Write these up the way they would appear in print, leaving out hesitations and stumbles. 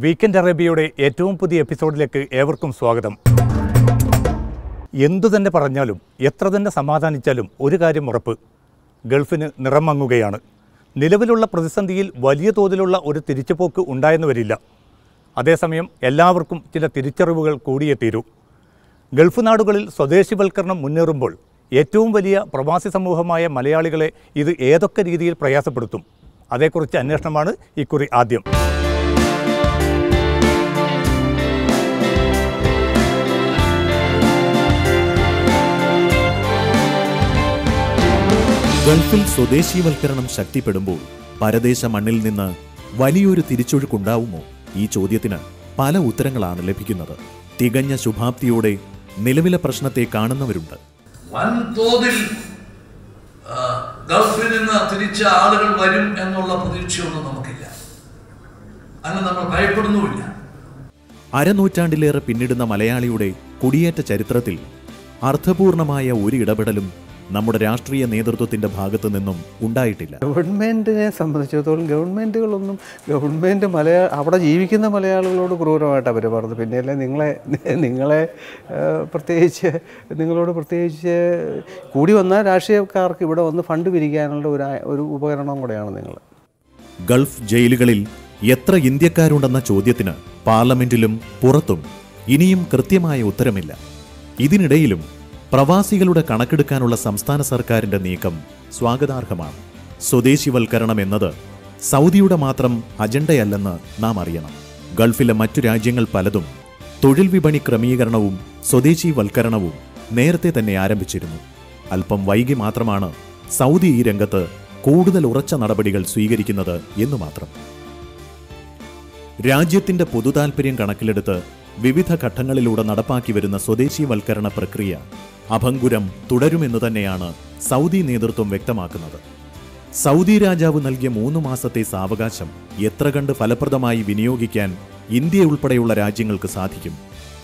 Weekend അറേബ്യയുടെ ഏറ്റവും പുതിയ എപ്പിസോഡിലേക്ക് ഏവർക്കും സ്വാഗതം. എന്തു തന്നെ പറഞ്ഞാലും എത്ര തന്നെ സമാധാനിച്ചാലും ഒരു കാര്യം ഉറപ്പ്, ഗൾഫിന് നിറം മങ്ങുകയാണ്. നിലവിലുള്ള പ്രതിസന്ധിയിൽ വലിയ തോതിലുള്ള ഒരു തിരിച്ചുപോക്ക് ഉണ്ടായെന്ന് വരില്ല. അതേസമയം എല്ലാവർക്കും ചില തിരിച്ചറിവുകൾ കൂടിയേ തീരൂ. ഗൾഫ് നാടുകളിൽ സ്വദേശിവൽക്കരണം മുന്നേറുമ്പോൾ ഏറ്റവും വലിയ പ്രവാസി സമൂഹമായ മലയാളികളെ ഇത് ഏതൊക്കെ രീതിയിൽ പ്രയാസപ്പെടുത്തും? അതേക്കുറിച്ച് അന്വേഷണമാണ് ഇക്കുറി ആദ്യം. ഗൾഫിൽ സ്വദേശീവൽക്കരണം ശക്തിപ്പെടുമ്പോൾ പരദേശ മണ്ണിൽ നിന്ന് വലിയൊരു തിരിച്ചൊഴുക്കുണ്ടാവുമോ? ഈ ചോദ്യത്തിന് പല ഉത്തരങ്ങളാണ് ലഭിക്കുന്നത്. തികഞ്ഞ ശുഭാപ്തിയോടെ നിലവിലെ പ്രശ്നത്തെ കാണുന്നവരുണ്ട്. വൻതോതിൽ ഗൾഫിൽ നിന്ന് തിരിച്ച ആളുകൾ വരും എന്നുള്ള പ്രതീക്ഷയൊന്നും നമുക്കില്ല. അങ്ങനെ നമ്മൾ ഭയപ്പെടുന്നുമില്ല. അരനൂറ്റാണ്ടിലേറെ പിന്നിടുന്ന മലയാളിയുടെ കുടിയേറ്റ ചരിത്രത്തിൽ അർത്ഥപൂർണമായ ഒരു ഇടപെടലും നമ്മുടെ രാഷ്ട്രീയ നേതൃത്വത്തിന്റെ ഭാഗത്തു നിന്നും ഉണ്ടായിട്ടില്ല. ഗവൺമെൻറ്റിനെ സംബന്ധിച്ചിടത്തോളം ഗവൺമെൻറ് അവിടെ ജീവിക്കുന്ന മലയാളികളോട് ക്രൂരമായിട്ടാണ് പെരുമാറുന്നത്. പിന്നെയല്ലേ നിങ്ങളോട് പ്രത്യേകിച്ച് കൂടി വന്ന രാഷ്ട്രീയക്കാർക്ക് ഇവിടെ വന്ന് ഫണ്ട് പിരിക്കാനുള്ള ഒരു ഉപകരണം കൂടെയാണ് നിങ്ങൾ. ഗൾഫ് ജയിലുകളിൽ എത്ര ഇന്ത്യക്കാരുണ്ടെന്ന ചോദ്യത്തിന് പാർലമെന്റിലും പുറത്തും ഇനിയും കൃത്യമായ ഉത്തരമില്ല. ഇതിനിടയിലും പ്രവാസികളുടെ കണക്കെടുക്കാനുള്ള സംസ്ഥാന സർക്കാരിന്റെ നീക്കം സ്വാഗതാർഹമാണ്. സ്വദേശിവൽക്കരണം എന്നത് സൗദിയുടെ മാത്രം അജണ്ടയല്ലെന്ന് നാം അറിയണം. ഗൾഫിലെ മറ്റു രാജ്യങ്ങൾ പലതും തൊഴിൽ വിപണി ക്രമീകരണവും സ്വദേശിവൽക്കരണവും നേരത്തെ തന്നെ ആരംഭിച്ചിരുന്നു. അല്പം വൈകി മാത്രമാണ് സൗദി ഈ രംഗത്ത് കൂടുതൽ ഉറച്ച നടപടികൾ സ്വീകരിക്കുന്നത് എന്നു മാത്രം. രാജ്യത്തിന്റെ പൊതുതാൽപര്യം കണക്കിലെടുത്ത് വിവിധ ഘട്ടങ്ങളിലൂടെ നടപ്പാക്കി വരുന്ന സ്വദേശിവൽക്കരണ പ്രക്രിയ അഭംഗുരം തുടരുമെന്ന് തന്നെയാണ് സൗദി നേതൃത്വം വ്യക്തമാക്കുന്നത്. സൗദി രാജാവ് നൽകിയ 3 മാസത്തെ സാവകാശം എത്ര കണ്ട് ഫലപ്രദമായി വിനിയോഗിക്കാൻ ഇന്ത്യ ഉൾപ്പെടെയുള്ള രാജ്യങ്ങൾക്ക് സാധിക്കും?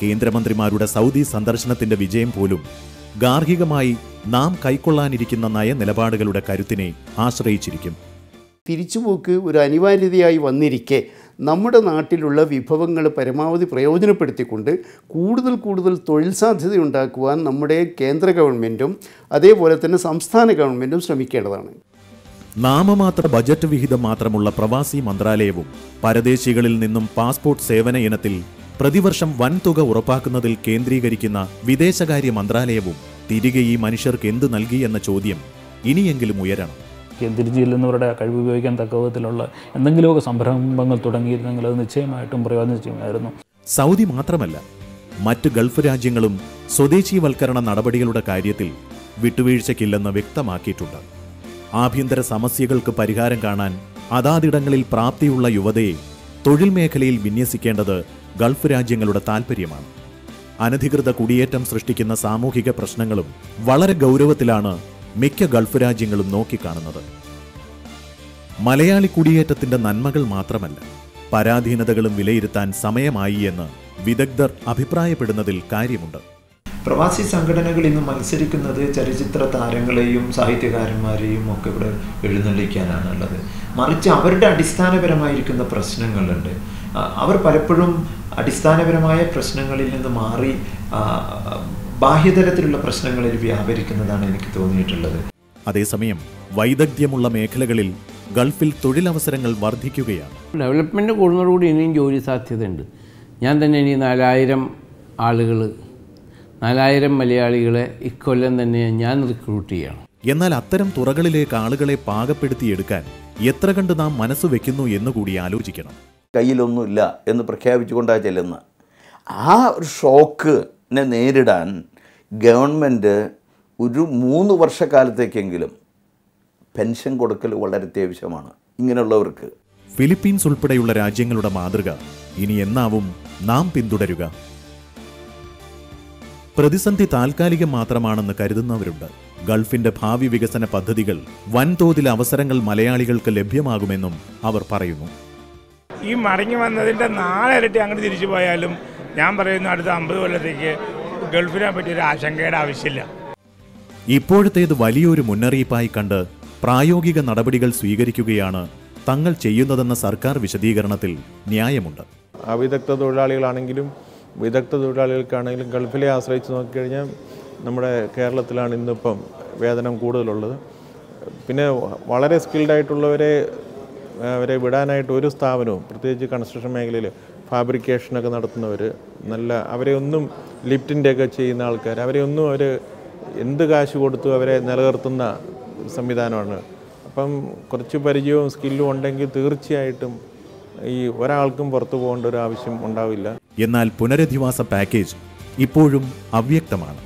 കേന്ദ്രമന്ത്രിമാരുടെ സൗദി സന്ദർശനത്തിന്റെ വിജയം പോലും ഗാർഹികമായി നാം കൈക്കൊള്ളാനിരിക്കുന്ന നയനിലപാടുകളുടെ കരുത്തിനെ ആശ്രയിച്ചിരിക്കും. തിരിച്ചുപോക്ക് ഒരു അനിവാര്യതയായി വന്നിരിക്കെ നമ്മുടെ നാട്ടിലുള്ള വിഭവങ്ങൾ പരമാവധി പ്രയോജനപ്പെടുത്തിക്കൊണ്ട് കൂടുതൽ തൊഴിൽ സാധ്യതയുണ്ടാക്കുവാൻ നമ്മുടെ കേന്ദ്ര ഗവൺമെൻറ്റും അതേപോലെ തന്നെ സംസ്ഥാന ഗവൺമെൻറ്റും ശ്രമിക്കേണ്ടതാണ്. നാമമാത്ര ബജറ്റ് വിഹിതം മാത്രമുള്ള പ്രവാസി മന്ത്രാലയവും പരദേശികളിൽ നിന്നും പാസ്പോർട്ട് സേവന ഇനത്തിൽ പ്രതിവർഷം വൻതുക ഉറപ്പാക്കുന്നതിൽ കേന്ദ്രീകരിക്കുന്ന വിദേശകാര്യ മന്ത്രാലയവും തിരികെ ഈ മനുഷ്യർക്ക് എന്ത് നൽകി എന്ന ചോദ്യം ഇനിയെങ്കിലും ഉയരണം. തിരിച്ചു ചെല്ലുന്നവരുടെ കഴിവ് ഉപയോഗിക്കാൻ തക്ക വിധത്തിലുള്ള എന്തെങ്കിലുമൊക്കെ സംരംഭങ്ങൾ തുടങ്ങിയിരുന്നെങ്കിൽ അത് നിശ്ചയമായിട്ടും പ്രയോജനം ചെയ്യുമായിരുന്നു. സൗദി മാത്രമല്ല, മറ്റ് ഗൾഫ് രാജ്യങ്ങളും സ്വദേശീവൽക്കരണ നടപടികളുടെ കാര്യത്തിൽ വിട്ടുവീഴ്ചയ്ക്കില്ലെന്ന് വ്യക്തമാക്കിയിട്ടുണ്ട്. ആഭ്യന്തര സമസ്യകൾക്ക് പരിഹാരം കാണാൻ അതാതിടങ്ങളിൽ പ്രാപ്തിയുള്ള യുവതയെ തൊഴിൽ മേഖലയിൽ വിന്യസിക്കേണ്ടത് ഗൾഫ് രാജ്യങ്ങളുടെ താൽപ്പര്യമാണ്. അനധികൃത കുടിയേറ്റം സൃഷ്ടിക്കുന്ന സാമൂഹിക പ്രശ്നങ്ങളും വളരെ ഗൗരവത്തിലാണ് മിക്ക ഗൾഫ് രാജ്യങ്ങളും നോക്കിക്കാണുന്നത്. മലയാളി കുടിയേറ്റത്തിന്റെ നന്മകൾ മാത്രമല്ല, പരാധീനതകളും വിലയിരുത്താൻ സമയമായി എന്ന് വിദഗ്ധർ അഭിപ്രായപ്പെടുന്നതിൽ കാര്യമുണ്ട്. പ്രവാസി സംഘടനകൾ ഇന്ന് മത്സരിക്കുന്നത് ചലച്ചിത്ര താരങ്ങളെയും സാഹിത്യകാരന്മാരെയും ഒക്കെ ഇവിടെ എഴുന്നള്ളിക്കാനാണുള്ളത്. മറിച്ച് അവരുടെ അടിസ്ഥാനപരമായിരിക്കുന്ന പ്രശ്നങ്ങളുണ്ട്. അവർ പലപ്പോഴും അടിസ്ഥാനപരമായ പ്രശ്നങ്ങളിൽ നിന്ന് മാറി ബാഹ്യതലത്തിലുള്ള പ്രശ്നങ്ങളിൽ വ്യാപരിക്കുന്നതാണ് എനിക്ക് തോന്നിയിട്ടുള്ളത്. അതേസമയം വൈദഗ്ധ്യമുള്ള മേഖലകളിൽ ഗൾഫിൽ തൊഴിലവസരങ്ങൾ വർദ്ധിക്കുകയാണ്. ഡെവലപ്മെൻറ്റ് കൂടുന്നതോടുകൂടി ഇനിയും ജോലി സാധ്യതയുണ്ട്. ഞാൻ തന്നെ ഇനി 4000 മലയാളികളെ ഇക്കൊല്ലം തന്നെ ഞാൻ റിക്രൂട്ട് ചെയ്യണം. എന്നാൽ അത്തരം തുറകളിലേക്ക് ആളുകളെ പാകപ്പെടുത്തിയെടുക്കാൻ എത്ര കണ്ട് നാം മനസ്സ് വെക്കുന്നു എന്നുകൂടി ആലോചിക്കണം. കയ്യിലൊന്നുമില്ല എന്ന് പ്രഖ്യാപിച്ചുകൊണ്ടാണ് ചെല്ലുന്നത്. ആ ഒരു ഷോക്കിനെ നേരിടാൻ ഗവൺമെൻറ് ഒരു 3 വർഷക്കാലത്തേക്കെങ്കിലും പെൻഷൻ കൊടുക്കൽ വളരെ അത്യാവശ്യമാണ് ഇങ്ങനെയുള്ളവർക്ക്. ഫിലിപ്പീൻസ് ഉൾപ്പെടെയുള്ള രാജ്യങ്ങളുടെ മാതൃക ഇനി എന്നാവും നാം പിന്തുടരുക? പ്രതിസന്ധി താൽക്കാലികം മാത്രമാണെന്ന് കരുതുന്നവരുണ്ട്. ഗൾഫിന്റെ ഭാവി വികസന പദ്ധതികൾ വൻതോതിൽ അവസരങ്ങൾ മലയാളികൾക്ക് ലഭ്യമാകുമെന്നും അവർ പറയുന്നു. ഈ മടങ്ങി വന്നതിൻ്റെ 4 ഇരട്ടി അങ്ങോട്ട് തിരിച്ചു പോയാലും ഞാൻ പറയുന്നു അടുത്ത 50 കൊല്ലത്തേക്ക് ഗൾഫിനെ പറ്റിയൊരു ആശങ്കയുടെ ആവശ്യമില്ല. ഇപ്പോഴത്തേത് വലിയൊരു മുന്നറിയിപ്പായി കണ്ട് പ്രായോഗിക നടപടികൾ സ്വീകരിക്കുകയാണ് തങ്ങൾ ചെയ്യുന്നതെന്ന സർക്കാർ വിശദീകരണത്തിൽ ന്യായമുണ്ട്. അവിദഗ്ധ തൊഴിലാളികളാണെങ്കിലും വിദഗ്ധ തൊഴിലാളികൾക്കാണെങ്കിലും ഗൾഫിലെ ആശ്രയിച്ച് നോക്കിക്കഴിഞ്ഞാൽ നമ്മുടെ കേരളത്തിലാണ് ഇന്നിപ്പം വേതനം കൂടുതലുള്ളത്. പിന്നെ വളരെ സ്കിൽഡായിട്ടുള്ളവരെ വിടാനായിട്ട് ഒരു സ്ഥാപനവും, പ്രത്യേകിച്ച് കൺസ്ട്രക്ഷൻ മേഖലയിൽ ഫാബ്രിക്കേഷനൊക്കെ നടത്തുന്നവർ, അവരെ ഒന്നും ലിഫ്റ്റിൻ്റെയൊക്കെ ചെയ്യുന്ന ആൾക്കാർ, അവരെ ഒന്നും എന്ത് കാശ് കൊടുത്തു അവരെ നിലനിർത്തുന്ന സംവിധാനമാണ്. അപ്പം കുറച്ച് പരിചയവും സ്കില്ലും ഉണ്ടെങ്കിൽ തീർച്ചയായിട്ടും ഈ ഒരാൾക്കും പുറത്തു പോകേണ്ട ഒരു ആവശ്യം ഉണ്ടാവില്ല. എന്നാൽ പുനരധിവാസ പാക്കേജ് ഇപ്പോഴും അവ്യക്തമാണ്.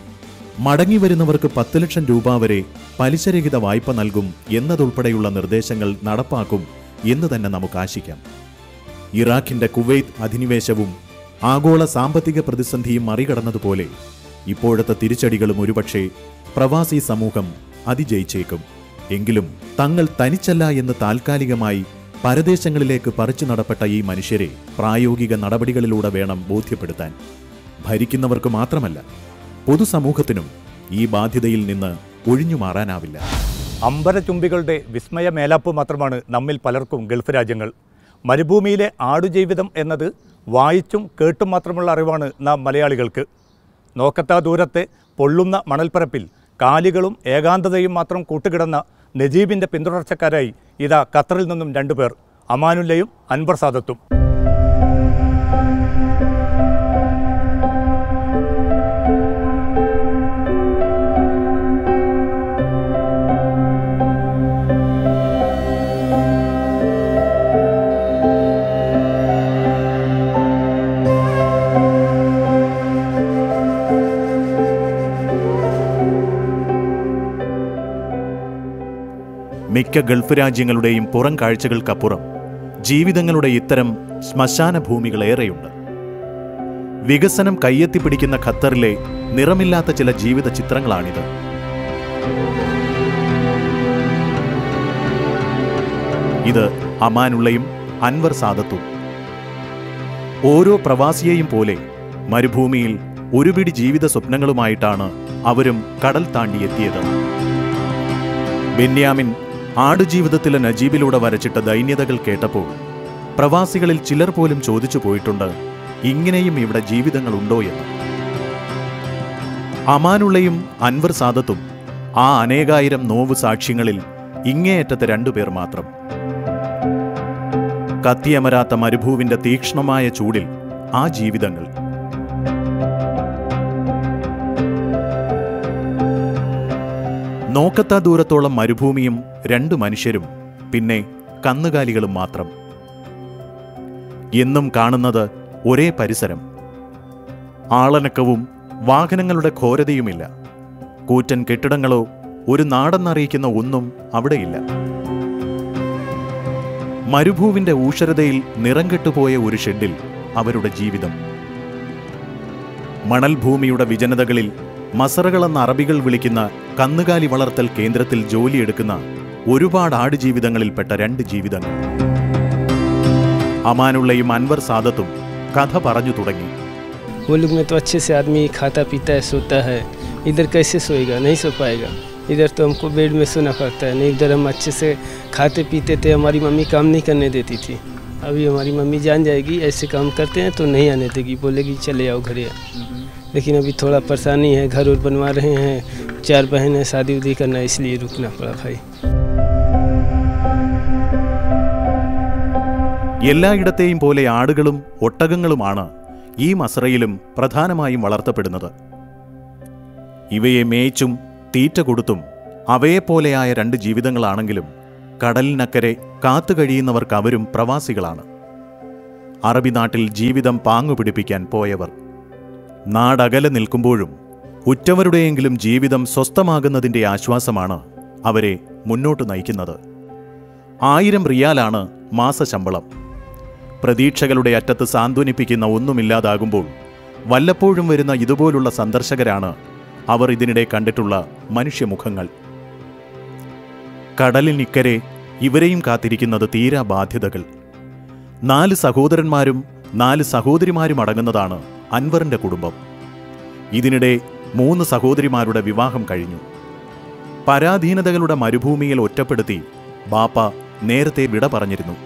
മടങ്ങി വരുന്നവർക്ക് 10 ലക്ഷം രൂപ വരെ പലിശരഹിത വായ്പ നൽകും എന്നതുൾപ്പെടെയുള്ള നിർദ്ദേശങ്ങൾ നടപ്പാക്കും എന്ന് തന്നെ നമുക്ക് ആശിക്കാം. ഇറാഖിന്റെ കുവൈത്ത് അധിനിവേശവും ആഗോള സാമ്പത്തിക പ്രതിസന്ധിയും മറികടന്നതുപോലെ ഇപ്പോഴത്തെ തിരിച്ചടികളും ഒരുപക്ഷെ പ്രവാസി സമൂഹം അതിജയിച്ചേക്കും. എങ്കിലും തങ്ങൾ തനിച്ചല്ല എന്ന് താൽക്കാലികമായി പരദേശങ്ങളിലേക്ക് പറിച്ചു നടപ്പെട്ട ഈ മനുഷ്യരെ പ്രായോഗിക നടപടികളിലൂടെ വേണം ബോധ്യപ്പെടുത്താൻ. ഭരിക്കുന്നവർക്ക് മാത്രമല്ല, പൊതുസമൂഹത്തിനും ഈ ബാധ്യതയിൽ നിന്ന് ഒഴിഞ്ഞു മാറാനാവില്ല. അമ്പരചുംബികളുടെ വിസ്മയ മേലാപ്പ് മാത്രമാണ് നമ്മിൽ പലർക്കും ഗൾഫ് രാജ്യങ്ങൾ. മരുഭൂമിയിലെ ആടുജീവിതം എന്നത് വായിച്ചും കേട്ടും മാത്രമുള്ള അറിവാണ് നാം മലയാളികൾക്ക്. നോക്കത്താ ദൂരത്തെ പൊള്ളുന്ന മണൽപ്പരപ്പിൽ കാലികളും ഏകാന്തതയും മാത്രം കൂട്ടുകിടന്ന നജീബിൻ്റെ പിന്തുടർച്ചക്കാരായി ഇതാ ഖത്തറിൽ നിന്നും 2 പേർ, അമാനുല്ലയും അൻവർ സാദത്തും. മിക്ക ഗൾഫ് രാജ്യങ്ങളുടെയും പുറം കാഴ്ചകൾക്കപ്പുറം ജീവിതങ്ങളുടെ ഇത്തരം ശ്മശാന ഭൂമികളേറെയുണ്ട്. വികസനം കയ്യെത്തിപ്പിടിക്കുന്ന ഖത്തറിലെ നിറമില്ലാത്ത ചില ജീവിത ചിത്രങ്ങളാണിത്. ഇത് അമാനുള്ളയും അൻവർ സാദത്തും. ഓരോ പ്രവാസിയെയും പോലെ മരുഭൂമിയിൽ ഒരുപിടി ജീവിത സ്വപ്നങ്ങളുമായിട്ടാണ് അവരും കടൽ താണ്ടിയെത്തിയത്. ബെന്യാമിൻ ആടുജീവിതത്തിലെ നജീബിലൂടെ വരച്ചിട്ട ദൈന്യതകൾ കേട്ടപ്പോൾ പ്രവാസികളിൽ ചിലർ പോലും ചോദിച്ചു പോയിട്ടുണ്ട്, ഇങ്ങനെയും ഇവിടെ ജീവിതങ്ങളുണ്ടോ എന്ന്. അമാനുള്ളയും അൻവർ സാദത്തും ആ അനേകായിരം നോവ് സാക്ഷ്യങ്ങളിൽ ഇങ്ങേയറ്റത്തെ 2 പേർ മാത്രം. കത്തിയമരാത്ത മരുഭൂവിന്റെ തീക്ഷ്ണമായ ചൂടിൽ ആ ജീവിതങ്ങൾ. നോക്കത്താ ദൂരത്തോളം മരുഭൂമിയും 2 മനുഷ്യരും, പിന്നെ കന്നുകാലികളും മാത്രം. എന്നും കാണുന്നത് ഒരേ പരിസരം. ആളനക്കവും വാഹനങ്ങളുടെ ഘോരതയുമില്ല. കൂറ്റൻ കെട്ടിടങ്ങളോ ഒരു നാടെന്നറിയിക്കുന്ന ഒന്നും അവിടെയില്ല. മരുഭൂവിന്റെ ഊഷരതയിൽ നിറം കെട്ടുപോയ ഒരു ഷെഡിൽ അവരുടെ ജീവിതം. മണൽഭൂമിയുടെ വിജനതകളിൽ മസറകളെന്ന അറബികൾ വിളിക്കുന്ന കന്നുകാലി വളർത്തൽ കേന്ദ്രത്തിൽ ജോലിയെടുക്കുന്ന ഒരുപാട് ആടുജീവിതങ്ങളിൽപ്പെട്ട 2 ജീവിതങ്ങൾ. അമാനുള്ളയും അൻവർ സാദത്തും കഥ പറഞ്ഞു തുടങ്ങി. मुल्क में तो अच्छे से आदमी खाता पीता है, सोता है. इधर कैसे सोएगा? नहीं सो पाएगा. इधर तो हमको बेड में सोना पड़ता है. नहीं, इधर हम अच्छे से खाते पीते थे. हमारी मम्मी काम नहीं करने देती थी. अभी हमारी मम्मी जान जाएगी, ऐसे काम करते हैं तो नहीं आने देगी, बोलेगी चले आओ घरे. लेकिन अभी थोड़ा परेशानी है, घर और बनवा रहे हैं, 4 बहन है, शादी उदी करना, इसलिए रुकना पड़ा भाई. എല്ലായിടത്തെയും പോലെ ആടുകളും ഒട്ടകങ്ങളുമാണ് ഈ മസറയിലും പ്രധാനമായും വളർത്തപ്പെടുന്നത്. ഇവയെ മേയ്ച്ചും തീറ്റ കൊടുത്തും അവയെപ്പോലെയായ 2 ജീവിതങ്ങളാണെങ്കിലും കടലിനക്കരെ കാത്തുകഴിയുന്നവർക്ക് അവരും പ്രവാസികളാണ്. അറബി നാട്ടിൽ ജീവിതം പാങ്ങുപിടിപ്പിക്കാൻ പോയവർ. നാടകലെ നിൽക്കുമ്പോഴും ഉറ്റവരുടെയെങ്കിലും ജീവിതം സ്വസ്ഥമാകുന്നതിൻ്റെ ആശ്വാസമാണ് അവരെ മുന്നോട്ട് നയിക്കുന്നത്. 1000 റിയാലാണ് മാസശമ്പളം. പ്രതീക്ഷകളുടെ അറ്റത്ത് സാന്ത്വനിപ്പിക്കുന്ന ഒന്നുമില്ലാതാകുമ്പോൾ വല്ലപ്പോഴും വരുന്ന ഇതുപോലുള്ള സന്ദർശകരാണ് അവർ ഇതിനിടെ കണ്ടിട്ടുള്ള മനുഷ്യമുഖങ്ങൾ. കടലിനിക്കരെ ഇവരെയും കാത്തിരിക്കുന്നത് തീരാ ബാധ്യതകൾ. 4 സഹോദരന്മാരും 4 സഹോദരിമാരും അടങ്ങുന്നതാണ് അൻവറിന്റെ കുടുംബം. ഇതിനിടെ 3 സഹോദരിമാരുടെ വിവാഹം കഴിഞ്ഞു. പരാധീനതകളുടെ മരുഭൂമിയിൽ ഒറ്റപ്പെടുത്തി ബാപ്പ നേരത്തെ വിട പറഞ്ഞിരുന്നു.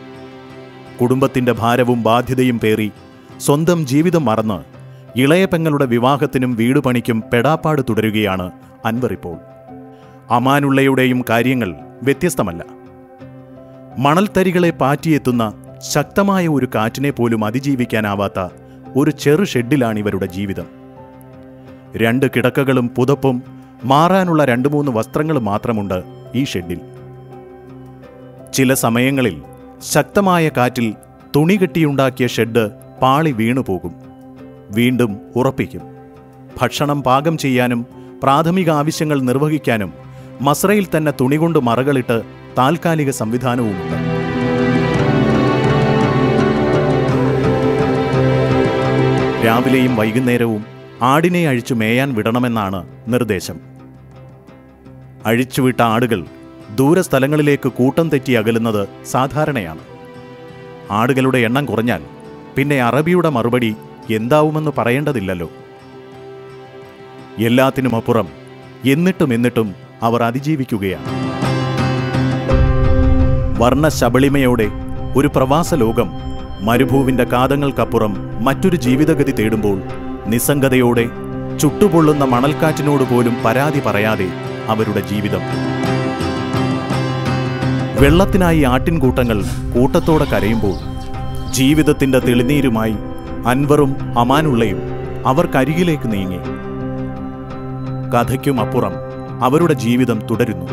കുടുംബത്തിന്റെ ഭാരവും ബാധ്യതയും പേറി സ്വന്തം ജീവിതം മറന്ന് ഇളയ പെങ്ങളുടെ വിവാഹത്തിനും വീട് പണിക്കും പെടാപ്പാട് തുടരുകയാണ് അൻവർ ഇപ്പോൾ. അമാനുള്ളയുടെയും കാര്യങ്ങൾ വ്യത്യസ്തമല്ല. മണൽത്തരികളെ പാറ്റിയെത്തുന്ന ശക്തമായ ഒരു കാറ്റിനെ പോലും അതിജീവിക്കാനാവാത്ത ഒരു ചെറു ഷെഡിലാണ് ഇവരുടെ ജീവിതം. 2 കിടക്കകളും പുതപ്പും മാറാനുള്ള 2-3 വസ്ത്രങ്ങളും മാത്രമുണ്ട് ഈ ഷെഡിൽ. ചില സമയങ്ങളിൽ ശക്തമായ കാറ്റിൽ തുണി കെട്ടിയുണ്ടാക്കിയ ഷെഡ് പാളി വീണുപോകും. വീണ്ടും ഉറപ്പിക്കും. ഭക്ഷണം പാകം ചെയ്യാനും പ്രാഥമിക ആവശ്യങ്ങൾ നിർവഹിക്കാനും മസ്രയിൽ തന്നെ തുണി കൊണ്ട് മറകളിട്ട് താൽക്കാലിക സംവിധാനവുമുണ്ട്. രാവിലെയും വൈകുന്നേരവും ആടിനെ അഴിച്ചു മേയാൻ വിടണമെന്നാണ് നിർദ്ദേശം. അഴിച്ചുവിട്ട ആടുകൾ ദൂരസ്ഥലങ്ങളിലേക്ക് കൂട്ടം തെറ്റി അകലുന്നത് സാധാരണയാണ്. ആടുകളുടെ എണ്ണം കുറഞ്ഞാൽ പിന്നെ അറബിയുടെ മറുപടി എന്താവുമെന്ന് പറയേണ്ടതില്ലല്ലോ. എല്ലാത്തിനുമപ്പുറം എന്നിട്ടും അവർ അതിജീവിക്കുകയാണ്. വർണ്ണശബളിമയോടെ ഒരു പ്രവാസ ലോകം മരുഭൂവിൻ്റെ കാതങ്ങൾക്കപ്പുറം മറ്റൊരു ജീവിതഗതി തേടുമ്പോൾ നിസ്സംഗതയോടെ ചുട്ടുപൊള്ളുന്ന മണൽക്കാറ്റിനോട് പോലും പരാതി പറയാതെ അവരുടെ ജീവിതം. വെള്ളത്തിനായി ആട്ടിൻകൂട്ടങ്ങൾ കൂട്ടത്തോടെ കരയുമ്പോൾ ജീവിതത്തിൻ്റെ തെളിനീരുമായി അൻവറും അമാനുള്ളയും അവർക്കരികിലേക്ക് നീങ്ങി. കഥയ്ക്കും അപ്പുറം അവരുടെ ജീവിതം തുടരുന്നു.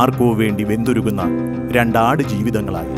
ആർക്കോ വേണ്ടി വെന്തുരുകുന്ന 2 ആട് ജീവിതങ്ങളായി.